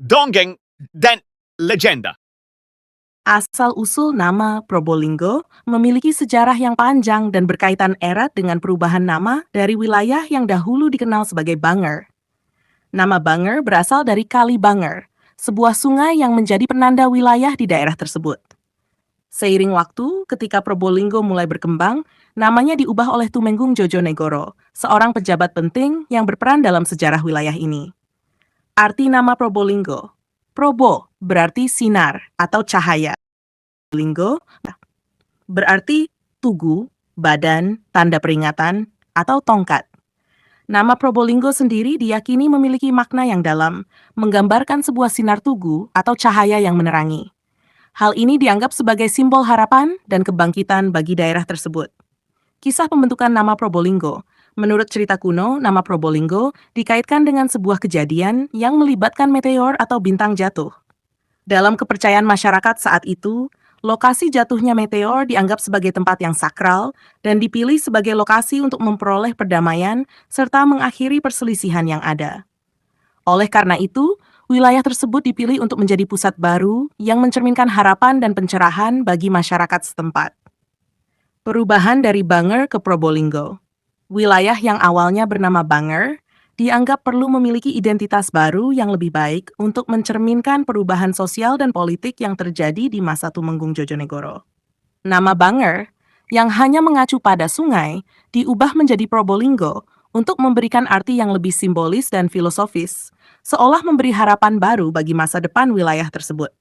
dongeng, dan legenda. Asal-usul nama Probolinggo memiliki sejarah yang panjang dan berkaitan erat dengan perubahan nama dari wilayah yang dahulu dikenal sebagai Banger. Nama Banger berasal dari Kali Banger, sebuah sungai yang menjadi penanda wilayah di daerah tersebut. Seiring waktu, ketika Probolinggo mulai berkembang, namanya diubah oleh Tumenggung Jojonegoro, seorang pejabat penting yang berperan dalam sejarah wilayah ini. Arti nama Probolinggo: Probo berarti sinar atau cahaya. Linggo berarti tugu, badan, tanda peringatan, atau tongkat. Nama Probolinggo sendiri diyakini memiliki makna yang dalam, menggambarkan sebuah sinar tugu atau cahaya yang menerangi. Hal ini dianggap sebagai simbol harapan dan kebangkitan bagi daerah tersebut. Kisah pembentukan nama Probolinggo. Menurut cerita kuno, nama Probolinggo dikaitkan dengan sebuah kejadian yang melibatkan meteor atau bintang jatuh. Dalam kepercayaan masyarakat saat itu, lokasi jatuhnya meteor dianggap sebagai tempat yang sakral dan dipilih sebagai lokasi untuk memperoleh perdamaian serta mengakhiri perselisihan yang ada. Oleh karena itu, wilayah tersebut dipilih untuk menjadi pusat baru yang mencerminkan harapan dan pencerahan bagi masyarakat setempat. Perubahan dari Banger ke Probolinggo. Wilayah yang awalnya bernama Banger dianggap perlu memiliki identitas baru yang lebih baik untuk mencerminkan perubahan sosial dan politik yang terjadi di masa Tumenggung Jojonegoro. Nama Banger, yang hanya mengacu pada sungai, diubah menjadi Probolinggo untuk memberikan arti yang lebih simbolis dan filosofis, seolah memberi harapan baru bagi masa depan wilayah tersebut.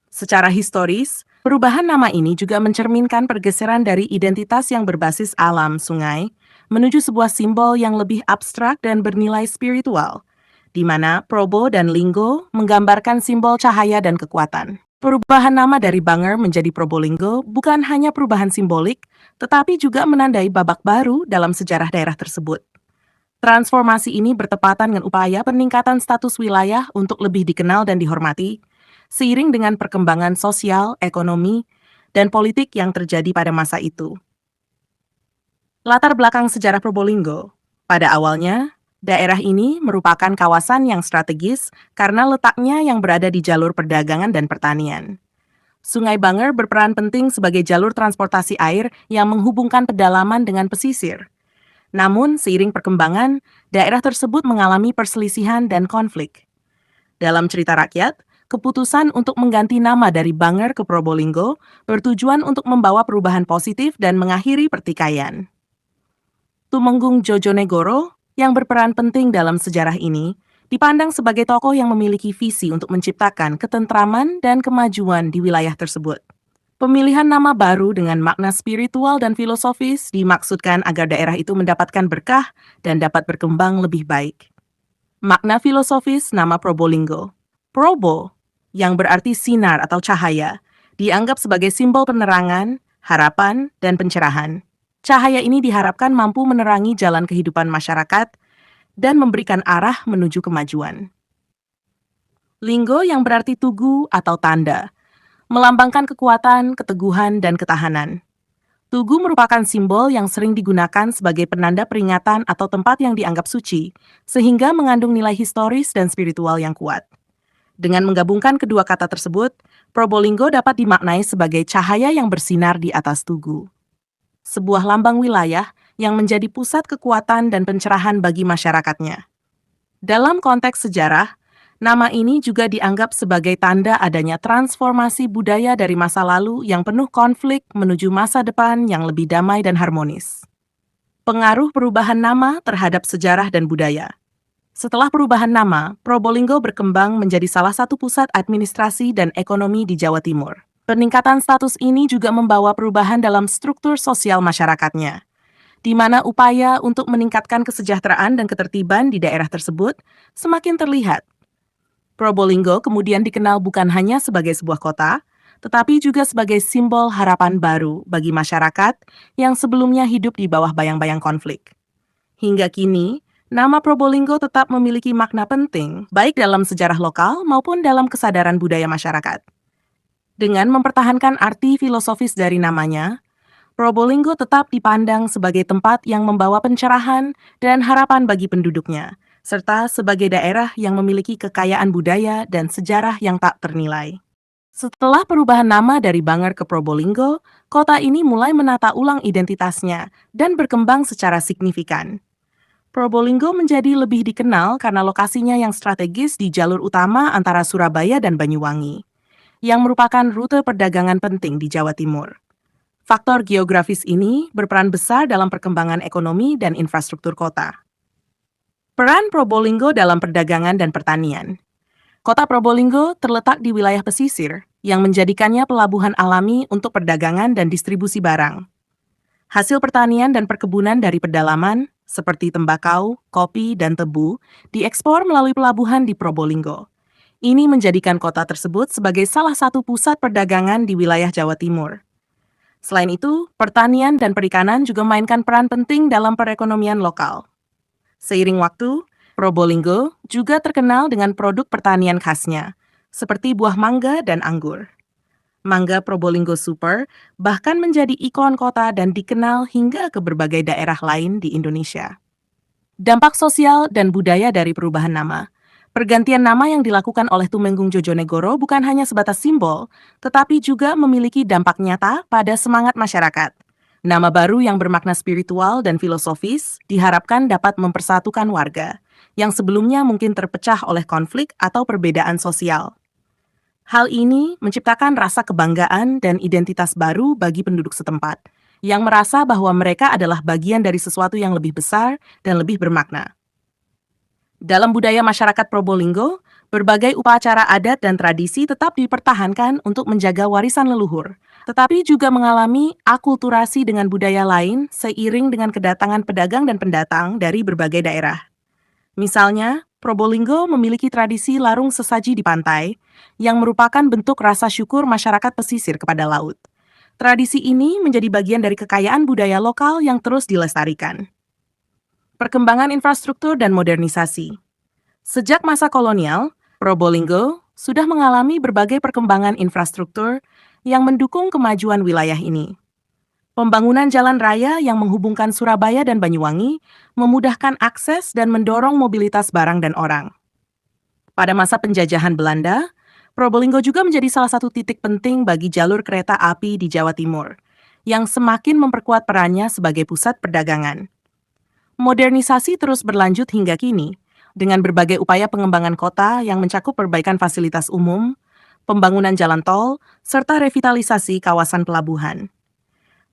Secara historis, perubahan nama ini juga mencerminkan pergeseran dari identitas yang berbasis alam sungai menuju sebuah simbol yang lebih abstrak dan bernilai spiritual, di mana Probo dan Linggo menggambarkan simbol cahaya dan kekuatan. Perubahan nama dari Banger menjadi Probolinggo bukan hanya perubahan simbolik, tetapi juga menandai babak baru dalam sejarah daerah tersebut. Transformasi ini bertepatan dengan upaya peningkatan status wilayah untuk lebih dikenal dan dihormati, seiring dengan perkembangan sosial, ekonomi, dan politik yang terjadi pada masa itu. Latar belakang sejarah Probolinggo. Pada awalnya, daerah ini merupakan kawasan yang strategis karena letaknya yang berada di jalur perdagangan dan pertanian. Sungai Banger berperan penting sebagai jalur transportasi air yang menghubungkan pedalaman dengan pesisir. Namun, seiring perkembangan, daerah tersebut mengalami perselisihan dan konflik. Dalam cerita rakyat, keputusan untuk mengganti nama dari Banger ke Probolinggo bertujuan untuk membawa perubahan positif dan mengakhiri pertikaian. Tumenggung Jojonegoro, yang berperan penting dalam sejarah ini, dipandang sebagai tokoh yang memiliki visi untuk menciptakan ketentraman dan kemajuan di wilayah tersebut. Pemilihan nama baru dengan makna spiritual dan filosofis dimaksudkan agar daerah itu mendapatkan berkah dan dapat berkembang lebih baik. Makna filosofis nama Probolinggo. Probo, yang berarti sinar atau cahaya, dianggap sebagai simbol penerangan, harapan, dan pencerahan. Cahaya ini diharapkan mampu menerangi jalan kehidupan masyarakat dan memberikan arah menuju kemajuan. Linggo yang berarti tugu atau tanda, melambangkan kekuatan, keteguhan, dan ketahanan. Tugu merupakan simbol yang sering digunakan sebagai penanda peringatan atau tempat yang dianggap suci, sehingga mengandung nilai historis dan spiritual yang kuat. Dengan menggabungkan kedua kata tersebut, Probolinggo dapat dimaknai sebagai cahaya yang bersinar di atas tugu. Sebuah lambang wilayah yang menjadi pusat kekuatan dan pencerahan bagi masyarakatnya. Dalam konteks sejarah, nama ini juga dianggap sebagai tanda adanya transformasi budaya dari masa lalu yang penuh konflik menuju masa depan yang lebih damai dan harmonis. Pengaruh perubahan nama terhadap sejarah dan budaya. Setelah perubahan nama, Probolinggo berkembang menjadi salah satu pusat administrasi dan ekonomi di Jawa Timur. Peningkatan status ini juga membawa perubahan dalam struktur sosial masyarakatnya, di mana upaya untuk meningkatkan kesejahteraan dan ketertiban di daerah tersebut semakin terlihat. Probolinggo kemudian dikenal bukan hanya sebagai sebuah kota, tetapi juga sebagai simbol harapan baru bagi masyarakat yang sebelumnya hidup di bawah bayang-bayang konflik. Hingga kini, nama Probolinggo tetap memiliki makna penting, baik dalam sejarah lokal maupun dalam kesadaran budaya masyarakat. Dengan mempertahankan arti filosofis dari namanya, Probolinggo tetap dipandang sebagai tempat yang membawa pencerahan dan harapan bagi penduduknya, serta sebagai daerah yang memiliki kekayaan budaya dan sejarah yang tak ternilai. Setelah perubahan nama dari Banger ke Probolinggo, kota ini mulai menata ulang identitasnya dan berkembang secara signifikan. Probolinggo menjadi lebih dikenal karena lokasinya yang strategis di jalur utama antara Surabaya dan Banyuwangi, yang merupakan rute perdagangan penting di Jawa Timur. Faktor geografis ini berperan besar dalam perkembangan ekonomi dan infrastruktur kota. Peran Probolinggo dalam perdagangan dan pertanian. Kota Probolinggo terletak di wilayah pesisir yang menjadikannya pelabuhan alami untuk perdagangan dan distribusi barang. Hasil pertanian dan perkebunan dari pedalaman, seperti tembakau, kopi, dan tebu, diekspor melalui pelabuhan di Probolinggo. Ini menjadikan kota tersebut sebagai salah satu pusat perdagangan di wilayah Jawa Timur. Selain itu, pertanian dan perikanan juga memainkan peran penting dalam perekonomian lokal. Seiring waktu, Probolinggo juga terkenal dengan produk pertanian khasnya, seperti buah mangga dan anggur. Mangga Probolinggo Super bahkan menjadi ikon kota dan dikenal hingga ke berbagai daerah lain di Indonesia. Dampak sosial dan budaya dari perubahan nama. Pergantian nama yang dilakukan oleh Tumenggung Jojonegoro bukan hanya sebatas simbol, tetapi juga memiliki dampak nyata pada semangat masyarakat. Nama baru yang bermakna spiritual dan filosofis diharapkan dapat mempersatukan warga, yang sebelumnya mungkin terpecah oleh konflik atau perbedaan sosial. Hal ini menciptakan rasa kebanggaan dan identitas baru bagi penduduk setempat, yang merasa bahwa mereka adalah bagian dari sesuatu yang lebih besar dan lebih bermakna. Dalam budaya masyarakat Probolinggo, berbagai upacara adat dan tradisi tetap dipertahankan untuk menjaga warisan leluhur, tetapi juga mengalami akulturasi dengan budaya lain seiring dengan kedatangan pedagang dan pendatang dari berbagai daerah. Misalnya, Probolinggo memiliki tradisi larung sesaji di pantai, yang merupakan bentuk rasa syukur masyarakat pesisir kepada laut. Tradisi ini menjadi bagian dari kekayaan budaya lokal yang terus dilestarikan. Perkembangan infrastruktur dan modernisasi. Sejak masa kolonial, Probolinggo sudah mengalami berbagai perkembangan infrastruktur yang mendukung kemajuan wilayah ini. Pembangunan jalan raya yang menghubungkan Surabaya dan Banyuwangi memudahkan akses dan mendorong mobilitas barang dan orang. Pada masa penjajahan Belanda, Probolinggo juga menjadi salah satu titik penting bagi jalur kereta api di Jawa Timur, yang semakin memperkuat perannya sebagai pusat perdagangan. Modernisasi terus berlanjut hingga kini, dengan berbagai upaya pengembangan kota yang mencakup perbaikan fasilitas umum, pembangunan jalan tol, serta revitalisasi kawasan pelabuhan.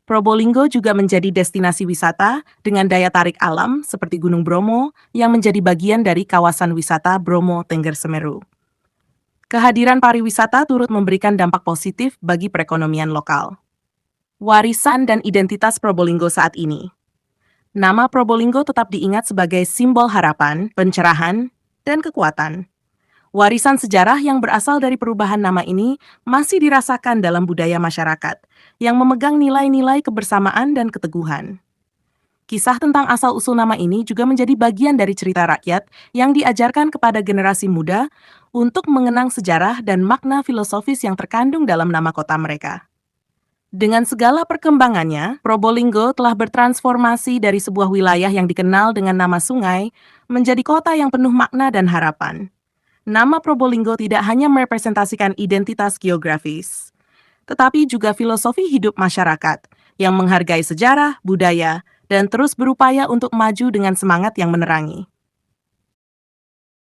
Probolinggo juga menjadi destinasi wisata dengan daya tarik alam seperti Gunung Bromo yang menjadi bagian dari kawasan wisata Bromo Tengger Semeru. Kehadiran pariwisata turut memberikan dampak positif bagi perekonomian lokal. Warisan dan identitas Probolinggo saat ini. Nama Probolinggo tetap diingat sebagai simbol harapan, pencerahan, dan kekuatan. Warisan sejarah yang berasal dari perubahan nama ini masih dirasakan dalam budaya masyarakat, yang memegang nilai-nilai kebersamaan dan keteguhan. Kisah tentang asal-usul nama ini juga menjadi bagian dari cerita rakyat yang diajarkan kepada generasi muda untuk mengenang sejarah dan makna filosofis yang terkandung dalam nama kota mereka. Dengan segala perkembangannya, Probolinggo telah bertransformasi dari sebuah wilayah yang dikenal dengan nama sungai menjadi kota yang penuh makna dan harapan. Nama Probolinggo tidak hanya merepresentasikan identitas geografis, tetapi juga filosofi hidup masyarakat yang menghargai sejarah, budaya, dan terus berupaya untuk maju dengan semangat yang menerangi.